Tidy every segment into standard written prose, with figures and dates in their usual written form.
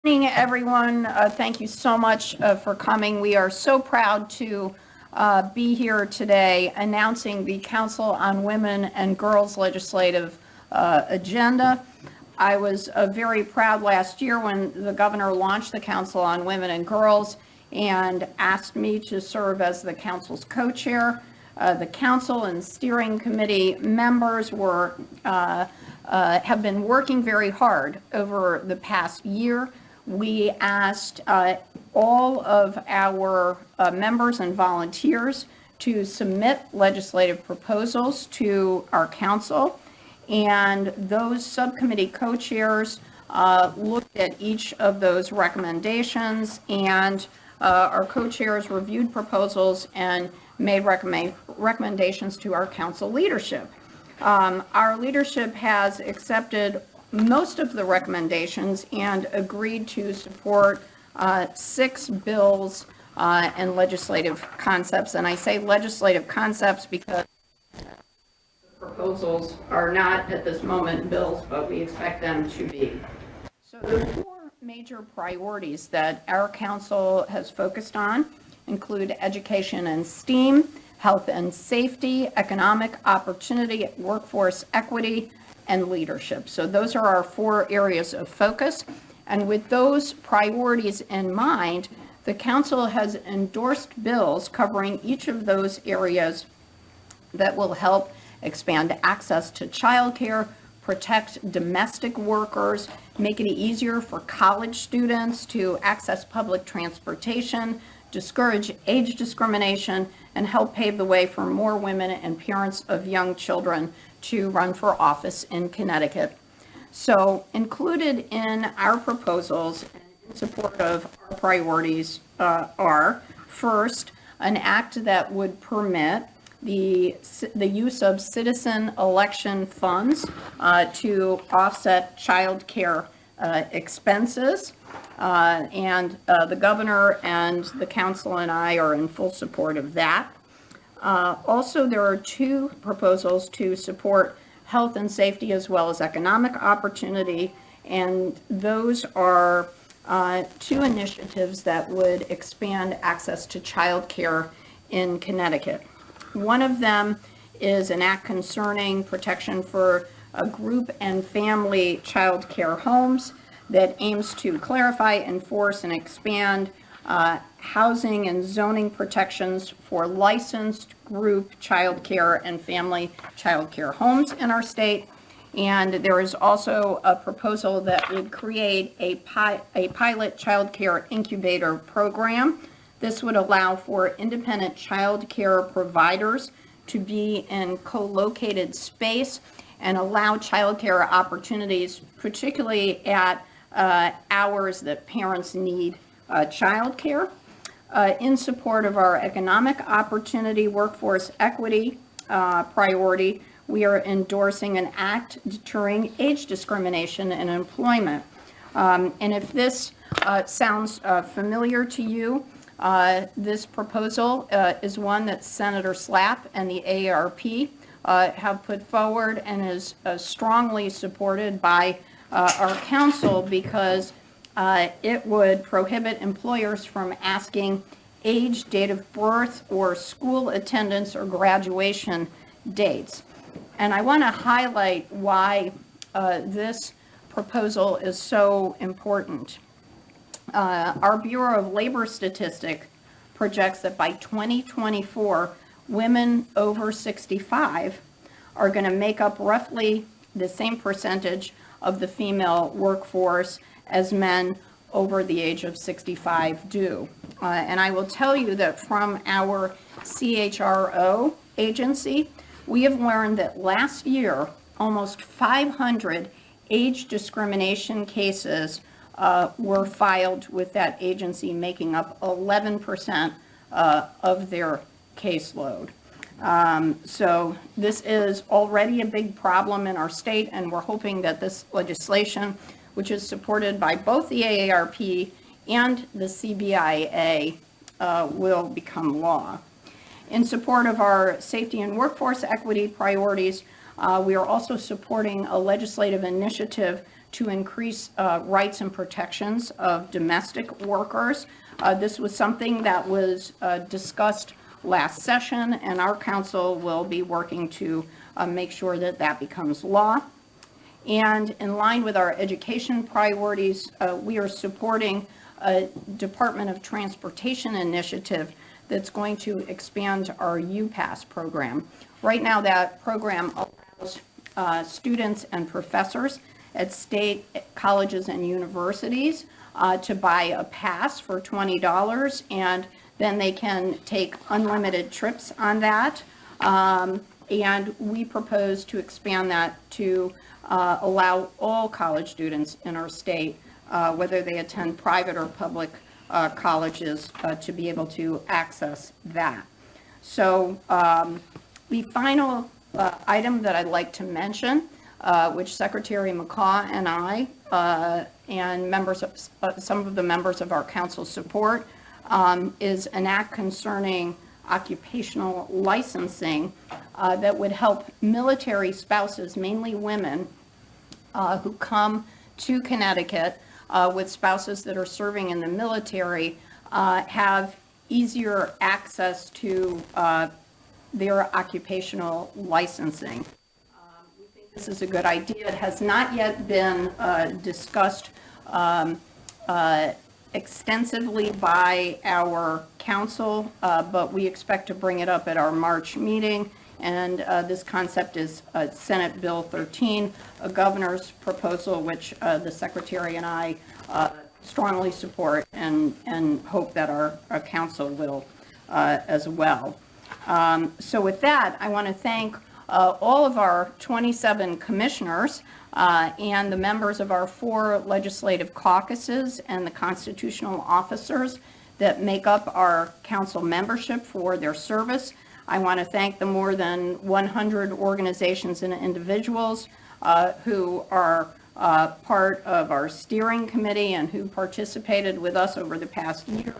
Good morning, everyone. Thank you so much for coming. We are so proud to be here today announcing the Council on Women and Girls legislative agenda. I was very proud last year when the governor launched the Council on Women and Girls and asked me to serve as the council's co-chair. The council and steering committee members have been working very hard over the past year. We asked all of our members and volunteers to submit legislative proposals to our council, and those subcommittee co-chairs looked at each of those recommendations, and our co-chairs reviewed proposals and made recommendations to our council leadership. Our leadership has accepted most of the recommendations and agreed to support 6 bills and legislative concepts. And I say legislative concepts because the proposals are not at this moment bills, but we expect them to be. So the 4 major priorities that our council has focused on include education and STEAM, health and safety, economic opportunity, workforce equity, and leadership. So those are our 4 areas of focus. And with those priorities in mind, the council has endorsed bills covering each of those areas that will help expand access to childcare, protect domestic workers, make it easier for college students to access public transportation, discourage age discrimination, and help pave the way for more women and parents of young children to run for office in Connecticut. So included in our proposals and in support of our priorities are, first, an act that would permit the use of citizen election funds to offset child care expenses. And the governor and the council and I are in full support of that. Also, there are 2 proposals to support health and safety as well as economic opportunity, and those are 2 initiatives that would expand access to child care in Connecticut. One of them is an act concerning protection for group and family child care homes that aims to clarify, enforce, and expand housing and zoning protections for licensed group child care and family child care homes in our state. And there is also a proposal that would create a pilot child care incubator program. This would allow for independent child care providers to be in co-located space and allow child care opportunities, particularly at hours that parents need child care. In support of our economic opportunity, workforce equity priority, we are endorsing an act deterring age discrimination in employment. And if this sounds familiar to you, this proposal is one that Senator Slapp and the AARP have put forward and is strongly supported by our council because it would prohibit employers from asking age, date of birth, or school attendance or graduation dates. And I want to highlight why this proposal is so important. Our Bureau of Labor Statistics projects that by 2024, women over 65 are going to make up roughly the same percentage of the female workforce as men over the age of 65 do. And I will tell you that from our CHRO agency, we have learned that last year, almost 500 age discrimination cases were filed with that agency, making up 11% of their caseload. So this is already a big problem in our state, and we're hoping that this legislation, which is supported by both the AARP and the CBIA, will become law. In support of our safety and workforce equity priorities, we are also supporting a legislative initiative to increase rights and protections of domestic workers. This was something that was discussed last session, and our council will be working to make sure that that becomes law. And in line with our education priorities, we are supporting a Department of Transportation initiative that's going to expand our UPass program. Right now, that program allows students and professors at state colleges and universities to buy a pass for $20, and then they can take unlimited trips on that. And we propose to expand that to allow all college students in our state, whether they attend private or public colleges, to be able to access that. So the final item that I'd like to mention, which Secretary McCaw and I and members of, some of the members of our council support, is an act concerning occupational licensing that would help military spouses, mainly women, who come to Connecticut with spouses that are serving in the military, have easier access to their occupational licensing. We think this is a good idea. It has not yet been discussed extensively by our council, but we expect to bring it up at our March meeting. And this concept is Senate Bill 13, a governor's proposal, which the secretary and I strongly support and hope that our council will as well. So with that, I want to thank all of our 27 commissioners and the members of our 4 legislative caucuses and the constitutional officers that make up our council membership for their service. I want to thank the more than 100 organizations and individuals who are part of our steering committee and who participated with us over the past year.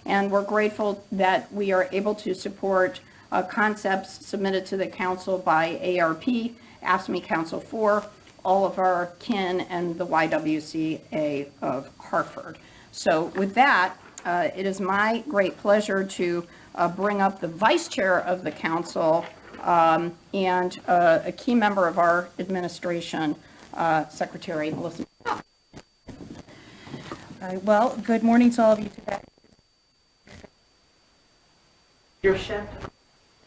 And we're grateful that we are able to support concepts submitted to the council by ARP, AFSCME Council 4, all of our kin, and the YWCA of Hartford. So with that, it is my great pleasure to bring up the vice chair of the council and a key member of our administration, Secretary Melissa. Well, good morning to all of you today. Leadership,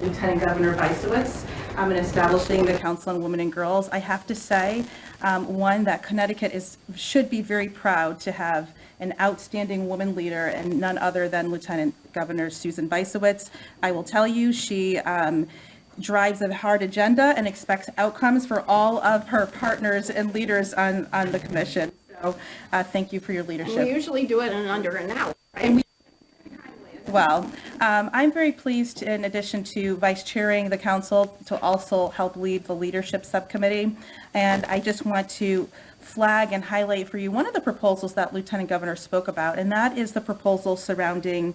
Lieutenant Governor Bysiewicz, in establishing the Council on Women and Girls. I have to say, one, that Connecticut should be very proud to have an outstanding woman leader and none other than Lieutenant Governor Susan Bysiewicz. I will tell you, she drives a hard agenda and expects outcomes for all of her partners and leaders on the commission. So thank you for your leadership. We usually do it in under an hour, right? And well, I'm very pleased, in addition to vice chairing the council, to also help lead the leadership subcommittee. And I just want to flag and highlight for you one of the proposals that Lieutenant Governor spoke about, and that is the proposal surrounding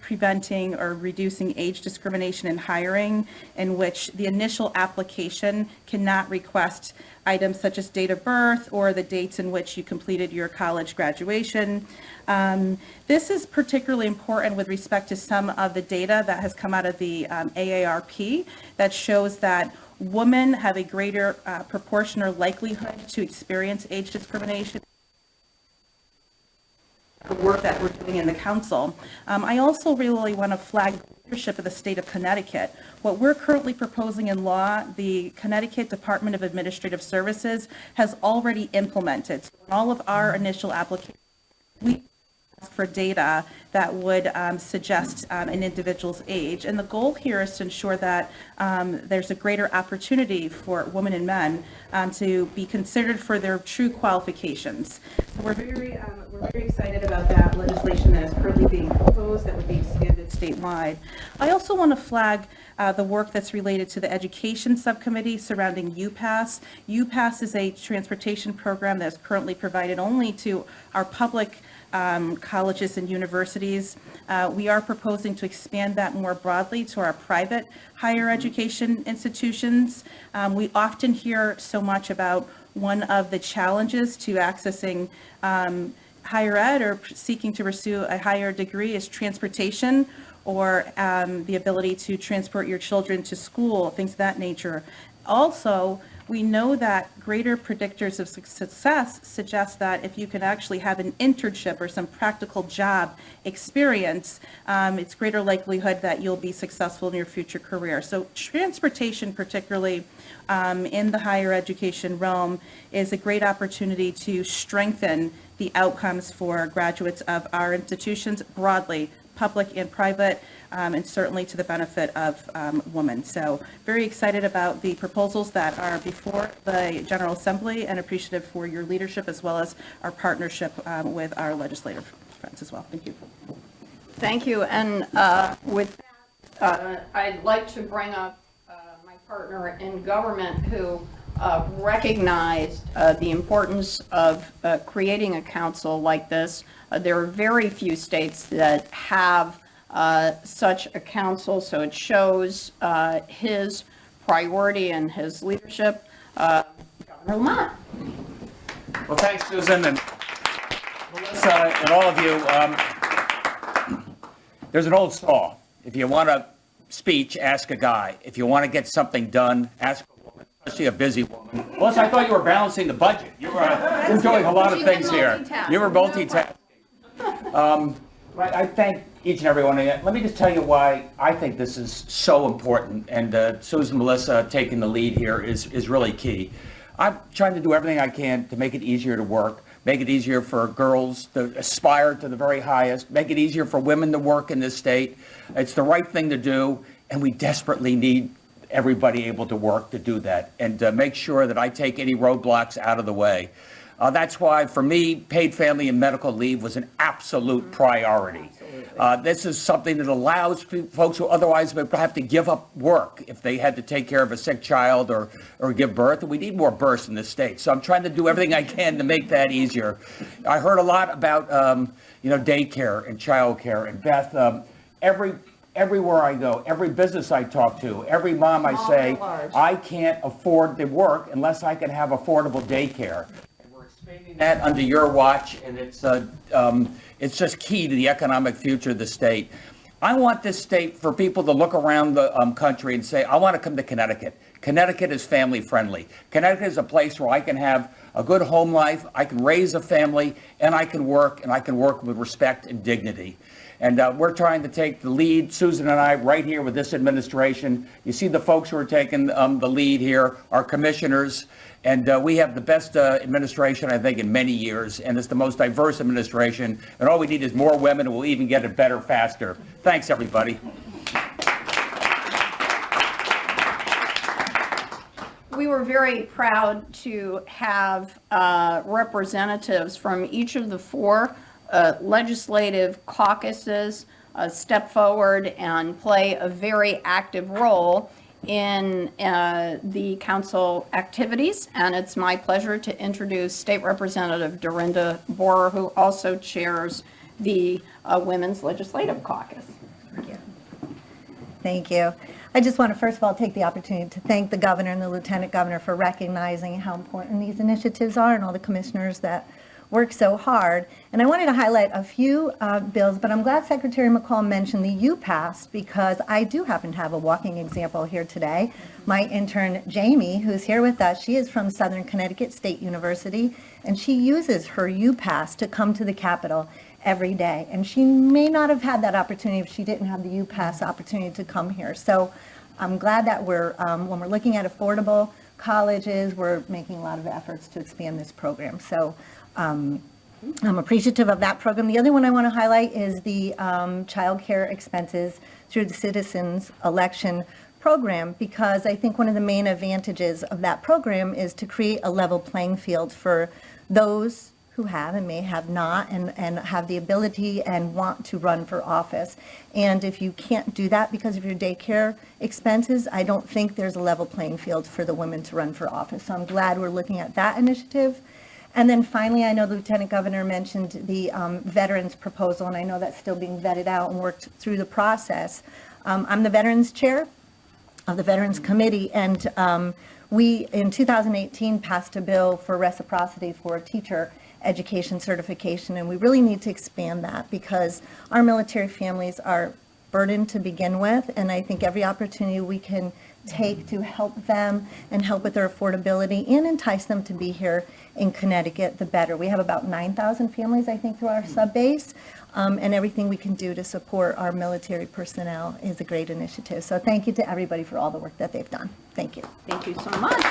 preventing or reducing age discrimination in hiring, in which the initial application cannot request items such as date of birth or the dates in which you completed your college graduation. This is particularly important with respect to some of the data that has come out of the AARP that shows that women have a greater proportion or likelihood to experience age discrimination. The work that we're doing in the council. I also really want to flag the leadership of the state of Connecticut. What we're currently proposing in law, the Connecticut Department of Administrative Services has already implemented. So in all of our initial applications, we ask for data that would suggest an individual's age. And the goal here is to ensure that there's a greater opportunity for women and men to be considered for their true qualifications. So we're very excited about that legislation that is currently being proposed that would be expanded statewide. I also want to flag the work that's related to the education subcommittee surrounding UPass. UPass is a transportation program that is currently provided only to our public colleges and universities. We are proposing to expand that more broadly to our private higher education institutions. We often hear so much about one of the challenges to accessing higher ed or seeking to pursue a higher degree is transportation, or the ability to transport your children to school, things of that nature. Also, we know that greater predictors of success suggest that if you can actually have an internship or some practical job experience, it's greater likelihood that you'll be successful in your future career. So transportation, particularly in the higher education realm, is a great opportunity to strengthen the outcomes for graduates of our institutions broadly, public and private, and certainly to the benefit of women. So very excited about the proposals that are before the General Assembly, and appreciative for your leadership as well as our partnership with our legislative friends as well. Thank you. Thank you. And with that, I'd like to bring up my partner in government who recognized the importance of creating a council like this. There are very few states that have such a council, so it shows his priority and his leadership. Governor Lamont. Well, thanks, Susan, and Melissa, and all of you. There's an old saw. If you want a speech, ask a guy. If you want to get something done, ask a woman, especially a busy woman. Melissa, I thought you were balancing the budget. You were doing a lot of things here. You were multitasking. I thank each and every one of you. Let me just tell you why I think this is so important, and Susan, Melissa taking the lead here is really key. I'm trying to do everything I can to make it easier to work, make it easier for girls to aspire to the very highest, make it easier for women to work in this state. It's the right thing to do, and we desperately need everybody able to work to do that, and make sure that I take any roadblocks out of the way. That's why, for me, paid family and medical leave was an absolute priority. This is something that allows folks who otherwise would have to give up work if they had to take care of a sick child or give birth. And we need more births in this state. So I'm trying to do everything I can to make that easier. I heard a lot about, daycare and childcare. And Beth, everywhere I go, every business I talk to, every mom I say, I can't afford the work unless I can have affordable daycare. Expanding that under your watch, and it's just key to the economic future of the state. I want this state for people to look around the country and say, I want to come to Connecticut. Connecticut is family friendly. Connecticut is a place where I can have a good home life, I can raise a family, and I can work with respect and dignity. And we're trying to take the lead, Susan and I, right here with this administration. You see the folks who are taking the lead here, our commissioners, and we have the best administration, I think, in many years, and it's the most diverse administration, and all we need is more women, and we'll even get it better faster. Thanks, everybody. We were very proud to have representatives from each of the four legislative caucuses step forward and play a very active role in the council activities. And it's my pleasure to introduce State Representative Dorinda Borer, who also chairs the Women's Legislative Caucus. Thank you. I just want to first of all take the opportunity to thank the governor and the lieutenant governor for recognizing how important these initiatives are, and all the commissioners that work so hard. And I wanted to highlight a few bills, but I'm glad Secretary McCall mentioned the UPass, because I do happen to have a walking example here today. My intern, Jamie, who's here with us, she is from Southern Connecticut State University, and she uses her UPass to come to the Capitol every day. And she may not have had that opportunity if she didn't have the UPass opportunity to come here. So I'm glad that when we're looking at affordable colleges, we're making a lot of efforts to expand this program. So I'm appreciative of that program. The other one I want to highlight is the child care expenses through the Citizens Election Program, because I think one of the main advantages of that program is to create a level playing field for those who have and may have not, and have the ability and want to run for office. And if you can't do that because of your daycare expenses, I don't think there's a level playing field for the women to run for office. So I'm glad we're looking at that initiative. And then finally, I know the Lieutenant Governor mentioned the veterans proposal, and I know that's still being vetted out and worked through the process. I'm the Veterans Chair, of the Veterans Committee, and we, in 2018, passed a bill for reciprocity for teacher education certification, and we really need to expand that because our military families are burdened to begin with, and I think every opportunity we can take to help them and help with their affordability and entice them to be here in Connecticut, the better. We have about 9,000 families, I think, through our sub-base, and everything we can do to support our military personnel is a great initiative. So thank you to everybody for all the work that they've done. Thank you. Thank you so much.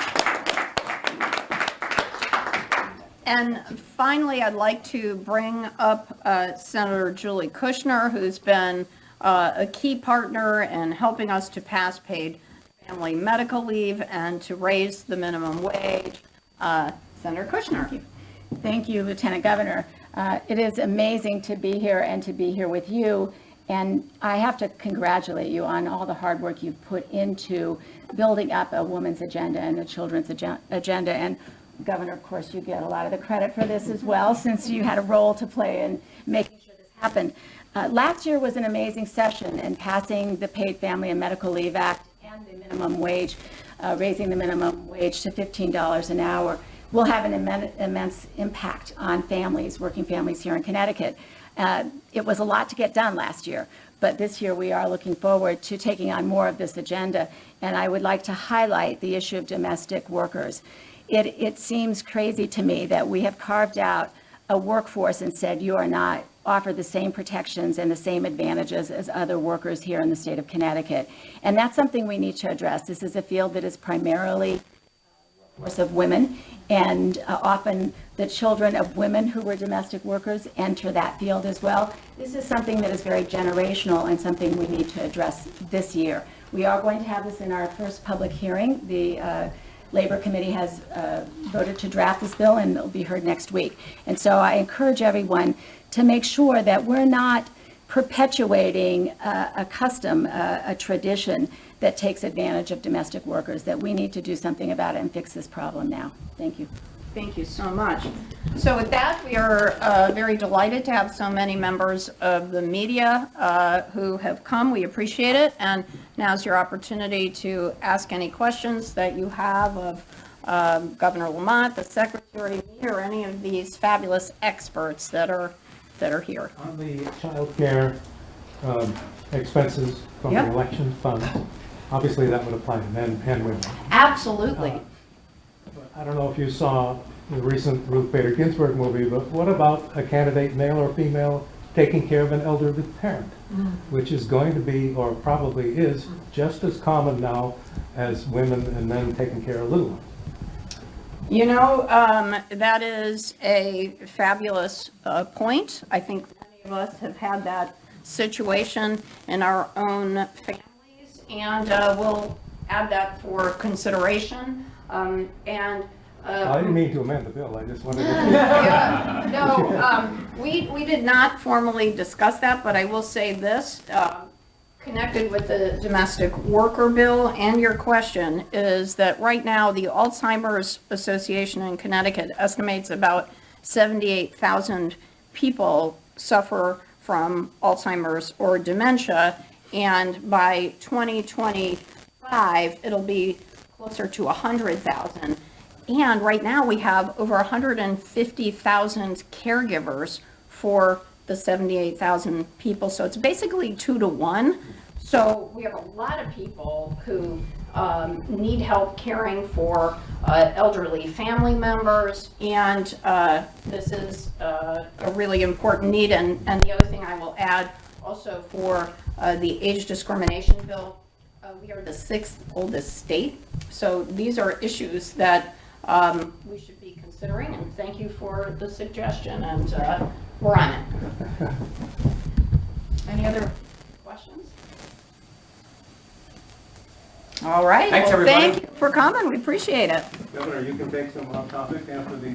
And finally, I'd like to bring up Senator Julie Kushner, who's been a key partner in helping us to pass paid family medical leave and to raise the minimum wage. Senator Kushner. Thank you, Lieutenant Governor. It is amazing to be here and to be here with you. And I have to congratulate you on all the hard work you've put into building up a woman's agenda and a children's agenda. And Governor, of course, you get a lot of the credit for this as well, since you had a role to play in making sure this happened. Last year was an amazing session in passing the Paid Family and Medical Leave Act and the minimum wage, raising the minimum wage to $15 an hour. Will have an immense impact on families, working families here in Connecticut. It was a lot to get done last year, but this year we are looking forward to taking on more of this agenda. And I would like to highlight the issue of domestic workers. It seems crazy to me that we have carved out a workforce and said you are not offered the same protections and the same advantages as other workers here in the state of Connecticut. And that's something we need to address. This is a field that is primarily workforce of women, and often the children of women who were domestic workers enter that field as well. This is something that is very generational and something we need to address this year. We are going to have this in our first public hearing. The Labor Committee has voted to draft this bill, and it'll be heard next week. And so I encourage everyone to make sure that we're not perpetuating a custom, a tradition that takes advantage of domestic workers, that we need to do something about it and fix this problem now. Thank you. Thank you so much. So with that, we are very delighted to have so many members of the media who have come. We appreciate it. And now's your opportunity to ask any questions that you have of Governor Lamont, the Secretary, me, or any of these fabulous experts that are here. On the child care expenses from Yep. the election funds, obviously that would apply to men and women. Absolutely. I don't know if you saw the recent Ruth Bader Ginsburg movie, but what about a candidate, male or female, taking care of an elderly parent, which is going to be, or probably is, just as common now as women and men taking care of little ones? You know, that is a fabulous point. I think many of us have had that situation in our own families, and we'll add that for consideration. I didn't mean to amend the bill, I just wanted to... Yeah, no, we did not formally discuss that, but I will say this, connected with the domestic worker bill and your question, is that right now the Alzheimer's Association in Connecticut estimates about 78,000 people suffer from Alzheimer's or dementia, and by 2025 it'll be closer to 100,000. And right now we have over 150,000 caregivers for the 78,000 people. So it's basically 2 to 1. So we have a lot of people who need help caring for elderly family members. And this is a really important need. And the other thing I will add also for the age discrimination bill, we are the 6th oldest state. So these are issues that we should be considering, and thank you for the suggestion, and we're on it. Any other questions? All right. Thanks, Well, everybody. thank you for coming. We appreciate it. Governor, you can take some off topic after the